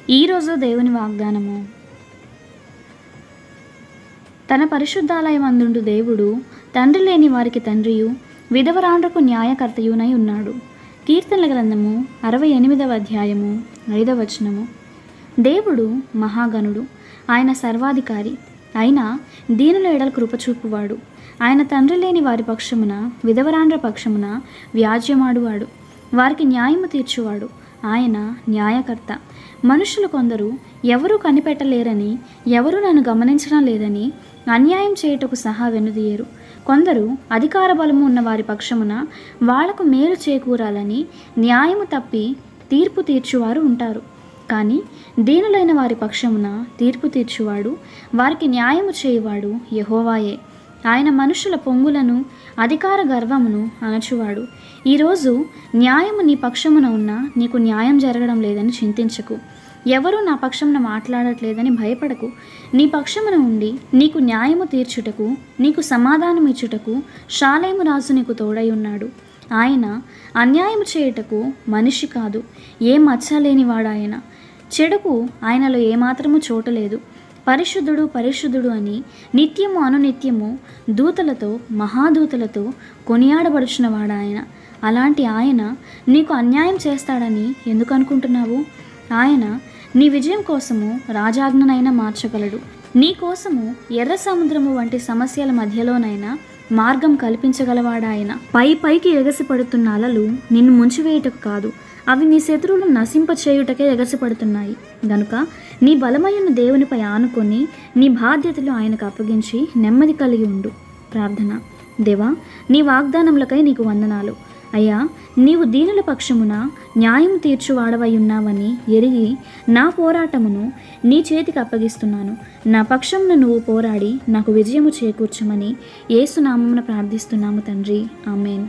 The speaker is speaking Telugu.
ఈరోజు దేవుని వాగ్దానము. తన పరిశుద్ధాలయమందుండు దేవుడు తండ్రి లేని వారికి తండ్రియు విధవరాండ్రకు న్యాయకర్తయునై ఉన్నాడు. కీర్తనల గ్రంథము 68వ అధ్యాయము 5వ వచనము. దేవుడు మహాగణుడు, ఆయన సర్వాధికారి, అయినా దీనుల ఎడల కృపచూపువాడు. ఆయన తండ్రి లేని వారి పక్షమున విధవరాండ్ర పక్షమున వ్యాజ్యమాడువాడు, వారికి న్యాయము తీర్చువాడు. ఆయన న్యాయకర్త. మనుషులు కొందరు ఎవరూ కనిపెట్టలేరని, ఎవరూ నన్ను గమనించడం లేదని అన్యాయం చేయుటకు సహా వెనుదీయరు. కొందరు అధికార బలము ఉన్న వారి పక్షమున వాళ్లకు మేలు చేకూరాలని న్యాయము తప్పి తీర్పు తీర్చువారు ఉంటారు. కానీ దీనులైన వారి పక్షమున తీర్పు తీర్చువాడు, వారికి న్యాయము చేయువాడు యెహోవాయే. ఆయన మనుషుల పొంగులను అధికార గర్వమును అణచువాడు. ఈరోజు న్యాయము నీ పక్షమున ఉన్నా నీకు న్యాయం జరగడం లేదని చింతించకు. ఎవరూ నా పక్షమున మాట్లాడట్లేదని భయపడకు. నీ పక్షమున ఉండి నీకు న్యాయము తీర్చుటకు, నీకు సమాధానం ఇచ్చుటకు షాలేము రాజు నీకు తోడై ఉన్నాడు. ఆయన అన్యాయము చేయుటకు మనిషి కాదు, ఏ మచ్చ లేనివాడాయన. చెడుకు ఆయనలో ఏమాత్రము చోటలేదు. పరిశుద్ధుడు పరిశుద్ధుడు అని నిత్యము అనునిత్యము దూతలతో మహాదూతలతో కొనియాడబడుచున్న వాడాయన. అలాంటి ఆయన నీకు అన్యాయం చేస్తాడని ఎందుకు అనుకుంటున్నావు? ఆయన నీ విజయం కోసము రాజాజ్ఞనైనా మార్చగలడు. నీ కోసము ఎర్ర సముద్రము వంటి సమస్యల మధ్యలోనైనా మార్గం కల్పించగలవాడాయన. పైకి ఎగసిపడుతున్న అలలు నిన్ను ముంచివేయుటకు కాదు, అవి నీ శత్రువులను నశింపచేయుటకే ఎగసిపడుతున్నాయి. గనుక నీ బలమైన దేవునిపై ఆనుకొని నీ బాధ్యతలు ఆయనకు అప్పగించి నెమ్మది కలిగి ఉండు. ప్రార్థన. దేవా, నీ వాగ్దానములకై నీకు వందనాలు. అయ్యా, నీవు దీనుల పక్షమున న్యాయం తీర్చువాడవై ఉన్నావని ఎరిగి నా పోరాటమును నీ చేతికి అప్పగిస్తున్నాను. నా పక్షమున నువ్వు పోరాడి నాకు విజయము చేకూర్చమని యేసు నామమున ప్రార్థిస్తున్నాము తండ్రి. ఆమేన్.